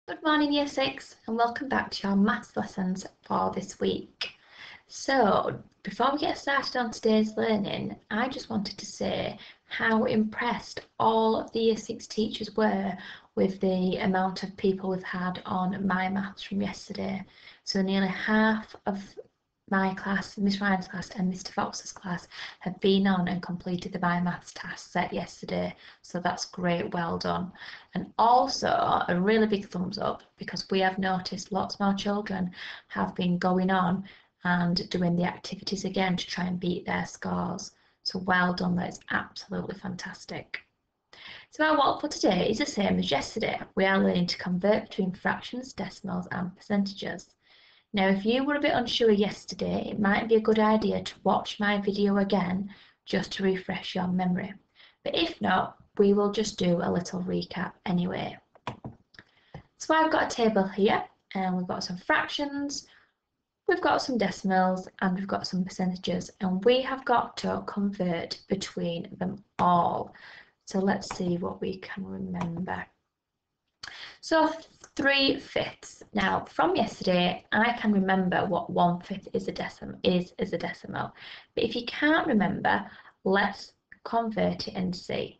Good morning, Year 6, and welcome back to your maths lessons for this week. So, before we get started on today's learning, I just wanted to say how impressed all of the Year 6 teachers were with the amount of people we've had on My Maths from yesterday. So nearly half of my class, Miss Ryan's class and Mr Fox's class have been on and completed the My Maths task set yesterday, so that's great, well done. And also a really big thumbs up because we have noticed lots more children have been going on and doing the activities again to try and beat their scores, so well done, that's absolutely fantastic. So our work for today is the same as yesterday. We are learning to convert between fractions, decimals and percentages. Now, if you were a bit unsure yesterday, it might be a good idea to watch my video again just to refresh your memory. But if not, we will just do a little recap anyway. So I've got a table here and we've got some fractions, we've got some decimals and we've got some percentages, and we have got to convert between them all. So let's see what we can remember. So 3/5. Now from yesterday, I can remember what 1/5 is as a decimal. But if you can't remember, let's convert it and see.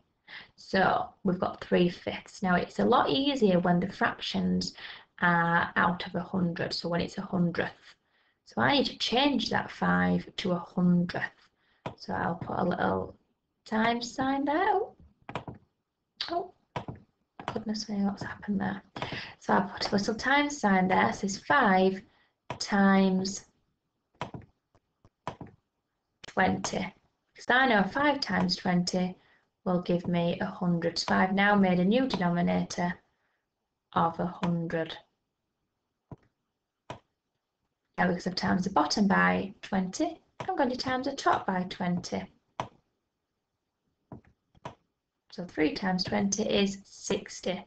So we've got 3/5. Now it's a lot easier when the fractions are out of 100. So when it's 100th. So I need to change that 5 to 100th. So I'll put a little times sign there. Oh. Goodness me, what's happened there? So I put a little times sign there. It says 5 times 20. Because I know 5 times 20 will give me 100. So I've now made a new denominator of 100. Now because I've times the bottom by 20, I'm going to times the top by 20. So 3 times 20 is 60.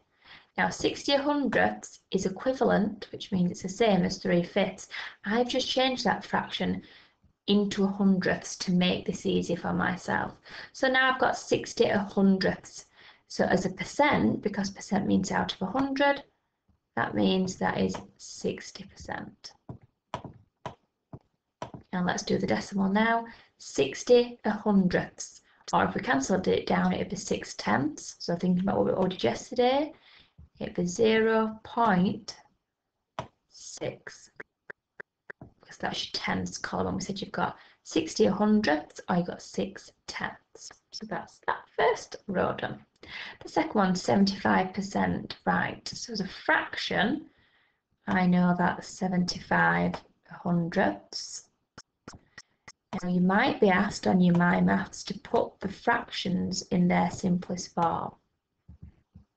Now 60 hundredths is equivalent, which means it's the same as 3/5. I've just changed that fraction into hundredths to make this easier for myself. So now I've got 60 hundredths. So as a percent, because percent means out of 100, that means that is 60%. And let's do the decimal now. 60 hundredths. Or if we cancelled it down, it would be 6/10. So thinking about what we ordered yesterday, it would be 0.6. Because that's your tenths column. We said you've got 60 hundredths or you've got 6/10. So that's that first row done. The second one, 75%. Right, so as a fraction, I know that's 75 hundredths. Now you might be asked on your My Maths to put the fractions in their simplest form.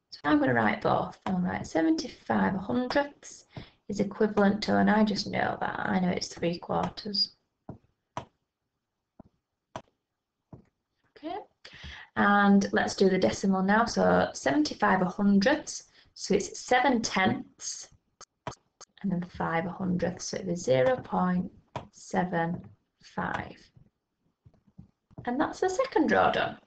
So I'm going to write both. I'll write 75 hundredths is equivalent to, and I just know that, I know it's 3/4. Okay, and let's do the decimal now. So 75 hundredths, so it's 7/10, and then 5 hundredths, so it would be 0.75. And that's the second row done.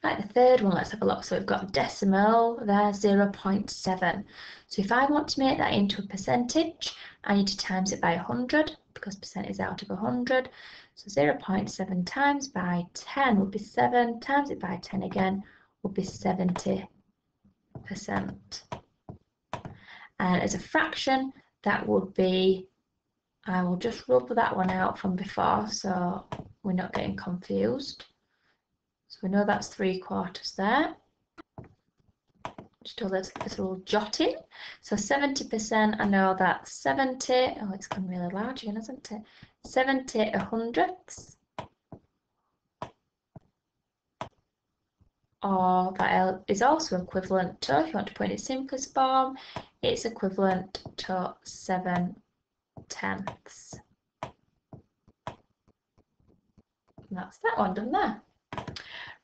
Right, the third one, let's have a look. So we've got decimal there, 0.7. So if I want to make that into a percentage, I need to times it by 100 because percent is out of 100. So 0.7 times by 10 would be 7, times it by 10 again would be 70%. And as a fraction, that would be, I will just rub that one out from before so we're not getting confused. So we know that's 3/4 there. Just do a little jotting. So 70%, I know that's 70. Oh, it's gone really large again, hasn't it? 70 hundredths. Or that is also equivalent to, if you want to put it in simplest form, it's equivalent to 7/10. And that's that one done there.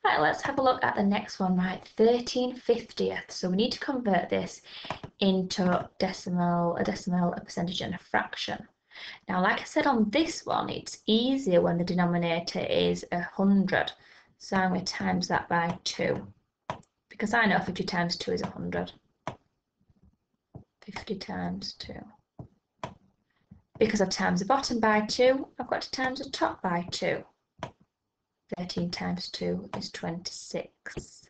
Right, let's have a look at the next one, right, 13/50. So we need to convert this into a decimal, a percentage and a fraction. Now, like I said on this one, it's easier when the denominator is 100. So I'm going to times that by 2, because I know 50 times 2 is 100. 50 times 2. Because I've times the bottom by 2, I've got to times the top by 2. 13 times 2 is 26.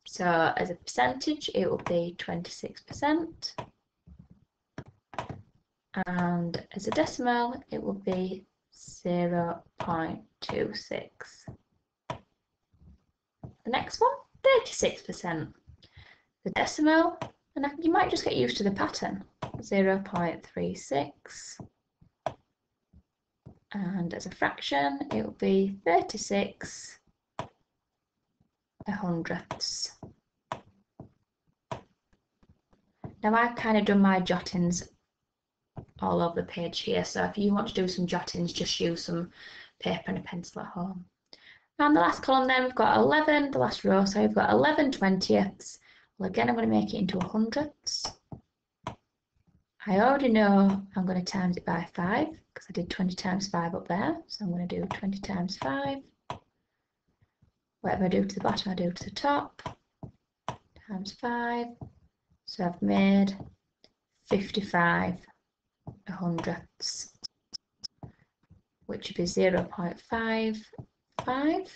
So as a percentage, it will be 26%. And as a decimal, it will be 0.26. The next one, 36%. The decimal, and you might just get used to the pattern, 0.36. And as a fraction, it will be 36 hundredths. Now I've kind of done my jottings all over the page here, so if you want to do some jottings, just use some paper and a pencil at home. And the last column then, we've got 11, the last row, so we've got 11 20ths. Well, again, I'm going to make it into hundredths. I already know I'm going to times it by 5, because I did 20 times 5 up there, so I'm going to do 20 times 5. Whatever I do to the bottom, I do to the top, times 5. So I've made 55 hundredths, which would be 0.55.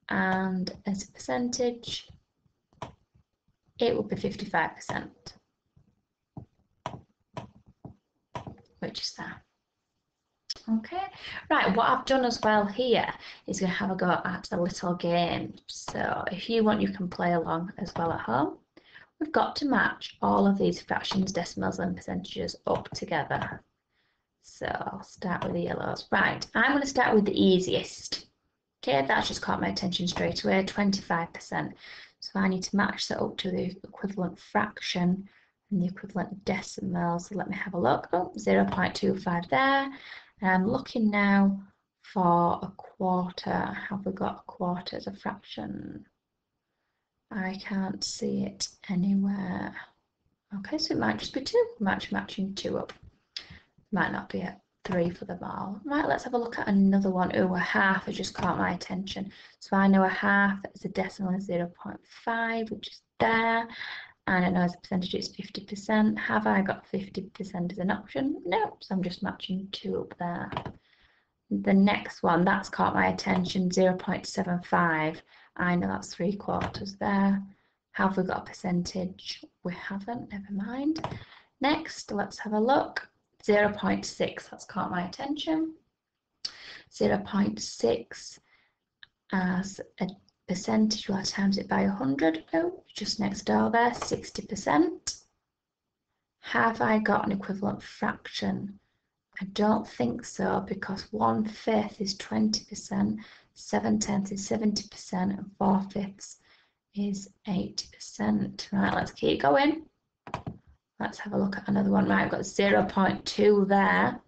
And as a percentage, it will be 55%, which is that. Okay, right, what I've done as well here is going to have a go at a little game. So if you want, you can play along as well at home. We've got to match all of these fractions, decimals and percentages up together. So I'll start with the yellows. Right, I'm going to start with the easiest. Okay, that's just caught my attention straight away, 25%. So I need to match that up to the equivalent fraction and the equivalent decimal. So let me have a look. Oh, 0.25 there. And I'm looking now for a quarter. Have we got a quarter as a fraction? I can't see it anywhere. Okay, so it might just be 2. Matching 2 up. Might not be a 3 for them all. Right, let's have a look at another one. Oh, a half has just caught my attention. So I know a half is a decimal is 0.5, which is there. And I know as a percentage it's 50%. Have I got 50% as an option? No, so I'm just matching 2 up there. The next one, that's caught my attention, 0.75. I know that's 3/4 there. Have we got a percentage? We haven't, never mind. Next, let's have a look. 0.6, that's caught my attention. 0.6 as a percentage, well, I times it by 100. Oh, just next door there, 60%. Have I got an equivalent fraction? I don't think so, because 1/5 is 20%, 7/10 is 70%, and 4/5 is 80%. Right, let's keep going. Let's have a look at another one. Right, I've got 0.2 there.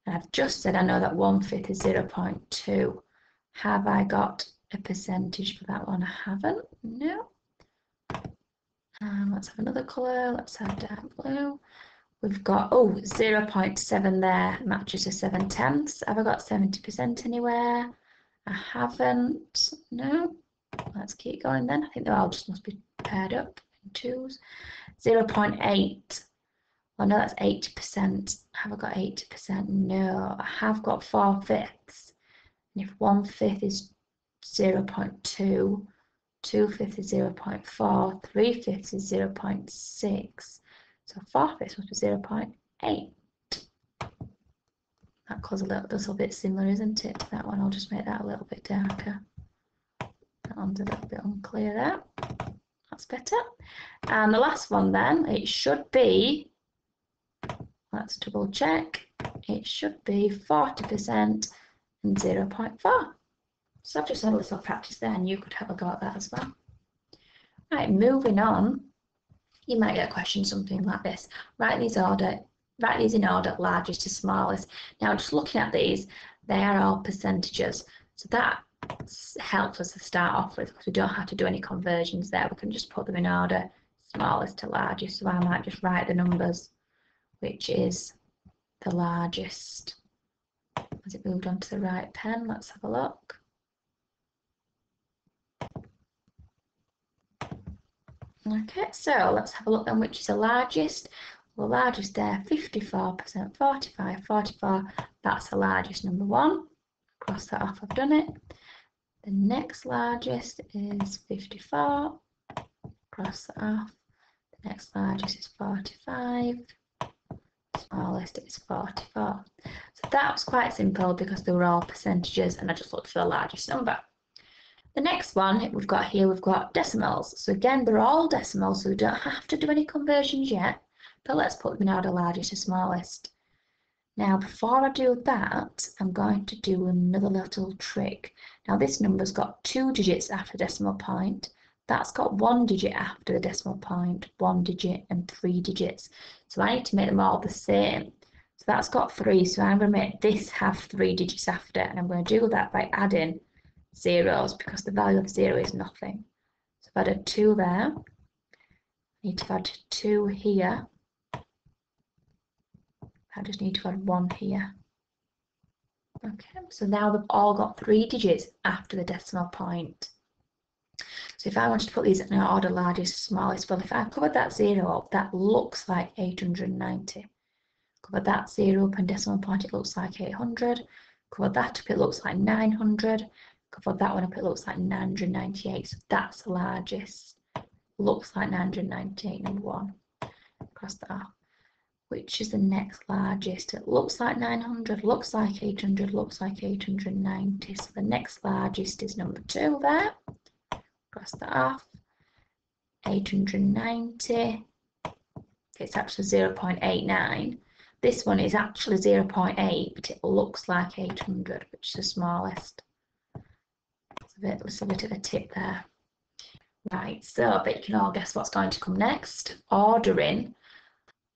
And I've just said I know that 1/5 is 0.2. Have I got a percentage for that one? I haven't. No. Let's have another colour. Let's have dark blue. We've got, 0.7 there, matches to 7/10. Have I got 70% anywhere? I haven't. No. Let's keep going then. I think they all just must be paired up in 2s. 0.8. Well, no, that's 80%. Have I got 80%? No. I have got 4/5. And if 1/5 is 0.2, 2/5 is 0.4, 3/5 is 0.6. So 4/5 must be 0.8. That colour's a little bit similar, isn't it, to that one? I'll just make that a little bit darker. That one's a little bit unclear there. That's better. And the last one then, it should be, let's double check, it should be 40% and 0.4. So I've just had a little practice there, and you could have a go at that as well. Right, moving on. You might get a question something like this. Write these in order, largest to smallest. Now, just looking at these, they are all percentages. So that helps us to start off with, because we don't have to do any conversions there. We can just put them in order, smallest to largest. So I might just write the numbers, which is the largest. Has it moved on to the right pen? Let's have a look. Okay, so let's have a look then, which is the largest. Well, the largest there, 54%, 45, 44. That's the largest, number one. Cross that off, I've done it. The next largest is 54. Cross that off. The next largest is 45. Smallest is 44. So that was quite simple because they were all percentages and I just looked for the largest number. The next one we've got here, we've got decimals. So again, they're all decimals, so we don't have to do any conversions yet, but let's put them in order largest to smallest. Now, before I do that, I'm going to do another little trick. Now, this number's got 2 digits after the decimal point. That's got 1 digit after the decimal point, 1 digit and 3 digits. So I need to make them all the same. So that's got 3, so I'm going to make this have 3 digits after, and I'm going to do that by adding zeros because the value of 0 is nothing. So I've added 2 there. I need to add 2 here. I just need to add 1 here. Okay, so now they've all got 3 digits after the decimal point. So if I wanted to put these in order largest to smallest, well, if I covered that 0 up, that looks like 890. Cover that 0 up in decimal point, it looks like 800. Cover that up, it looks like 900. Cover that one up, it looks like 998. So that's the largest. Looks like 998, number 1. Cross that off. Which is the next largest? It looks like 900, looks like 800, looks like 890. So the next largest is number 2 there. Cross that off. 890. It's actually 0.89. This one is actually 0.8, but it looks like 800, which is the smallest. Let's have a bit of a tip there. Right, so I bet you can all guess what's going to come next. Ordering,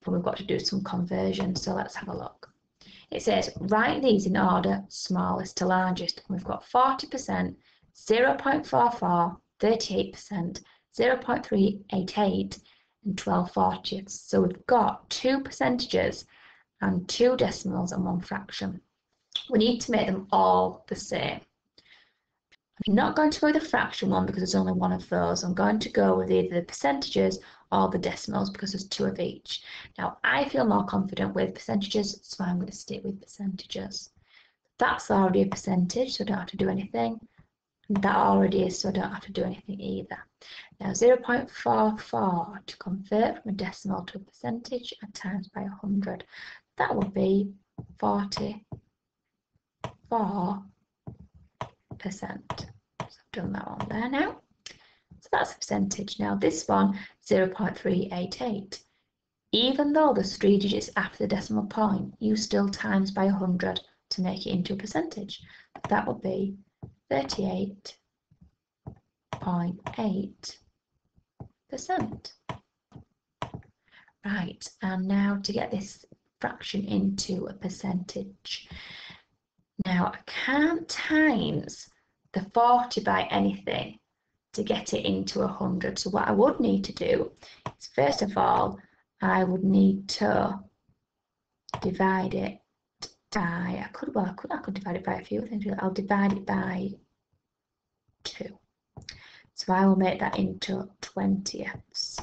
but we've got to do some conversion, so let's have a look. It says, write these in order, smallest to largest. And we've got 40%, 0.44, 38%, 0.388, and 12/40. So we've got 2 percentages and 2 decimals and 1 fraction. We need to make them all the same. I'm not going to go with the fraction one because there's only 1 of those. I'm going to go with either the percentages or the decimals because there's 2 of each. Now, I feel more confident with percentages, so I'm going to stick with percentages. That's already a percentage, so I don't have to do anything. And that already is, so I don't have to do anything either. Now, 0.44 to convert from a decimal to a percentage and times by 100. That would be 44%. So I've done that one there now. So that's a percentage. Now this one, 0.388. Even though there's 3 digits after the decimal point, you still times by 100 to make it into a percentage. That would be 38.8%. Right, and now to get this fraction into a percentage. Now I can't times the 40 by anything to get it into 100. So what I would need to do is, first of all, I would need to divide it by, I could divide it by a few things. I'll divide it by 2. So I will make that into 20ths.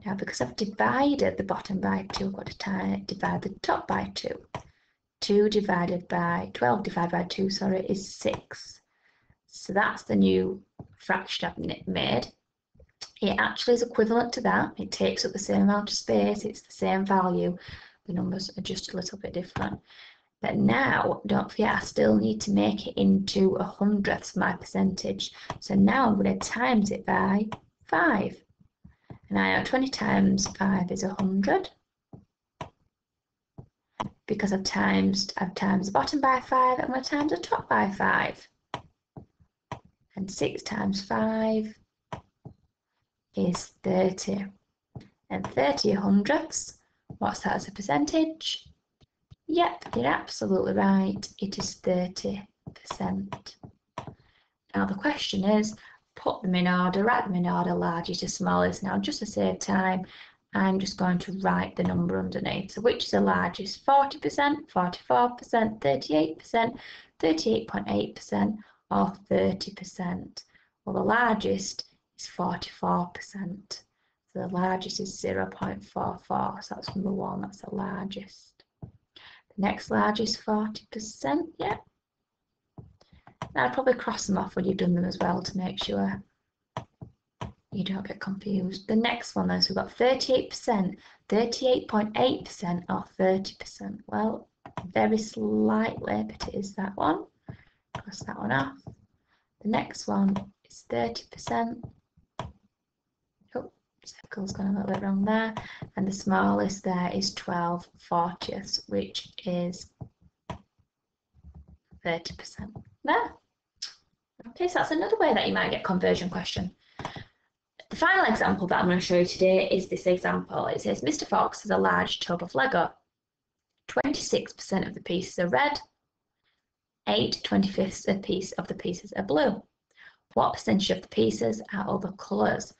Now, because I've divided the bottom by 2, I've got to divide the top by 2. 12 divided by 2, sorry, is 6. So that's the new fraction I've made. It actually is equivalent to that. It takes up the same amount of space. It's the same value. The numbers are just a little bit different. But now, don't forget, I still need to make it into 100ths, my percentage. So now I'm going to times it by 5. And I know 20 times 5 is 100. Because I've times the bottom by 5, I'm going to times the top by 5. And 6 times 5 is 30. And 30 hundredths, what's that as a percentage? Yep, you're absolutely right. It is 30%. Now the question is, put them in order, write them in order, largest to smallest. Now, just to save time, I'm just going to write the number underneath. So which is the largest? 40%, 44%, 38%, 38.8%, or 30%? Well, the largest is 44%. So the largest is 0.44, so that's number 1, that's the largest. The next largest, 40%, yeah. I'd probably cross them off when you've done them as well to make sure you don't get confused. The next one then, so we've got 38%, 38.8% or 30%. Well, very slightly, but it is that one. Cross that one off. The next one is 30%. Oh, circle's gone a little bit wrong there. And the smallest there is 12/40, which is 30% there. Okay, so that's another way that you might get conversion question. The final example that I'm going to show you today is this example. It says, Mr. Fox has a large tub of Lego. 26% of the pieces are red. 8/25 of the pieces are blue. What percentage of the pieces are other colours?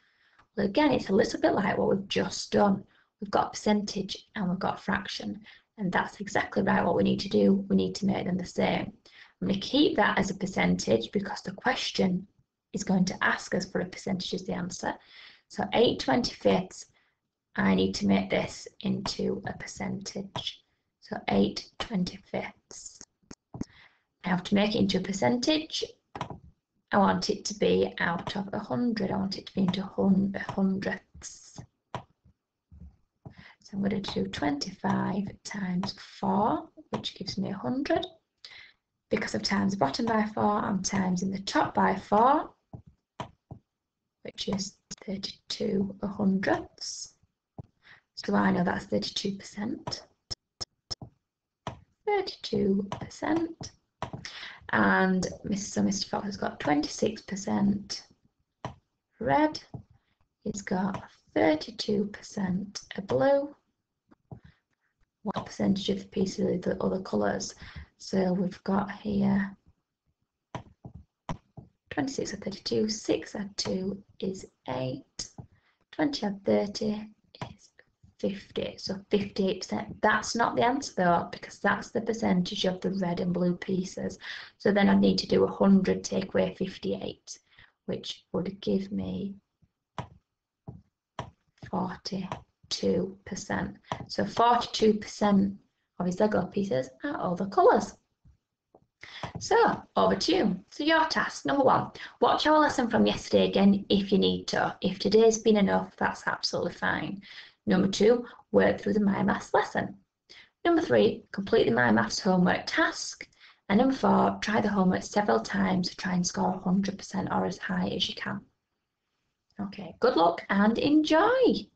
Well, again, it's a little bit like what we've just done. We've got percentage and we've got fraction. And that's exactly right what we need to do. We need to make them the same. I'm going to keep that as a percentage because the question is going to ask us for a percentage as the answer. So 8/25, I need to make this into a percentage. So 8/25. Now to make it into a percentage, I want it to be out of 100. I want it to be into hundredths. So I'm going to do 25 times 4, which gives me 100. Because I've times the bottom by 4, I'm timesing the top by 4, which is 32 hundredths. So I know that's 32%. 32%. And Mr. Fox has got 26% red. He's got 32% blue. What percentage of the pieces are the other colours? So we've got here 26 add 32, 6 add 2 is 8, 20 add 30 is 50, so 58%. That's not the answer though, because that's the percentage of the red and blue pieces. So then I need to do 100 take away 58, which would give me 42%. So 42% of his Lego pieces are all the colours. So over to you. So your task, number 1, watch our lesson from yesterday again if you need to. If today's been enough, that's absolutely fine. Number 2, work through the My Maths lesson. Number 3, complete the My Maths homework task. And number 4, try the homework several times to try and score 100% or as high as you can. Okay, good luck and enjoy!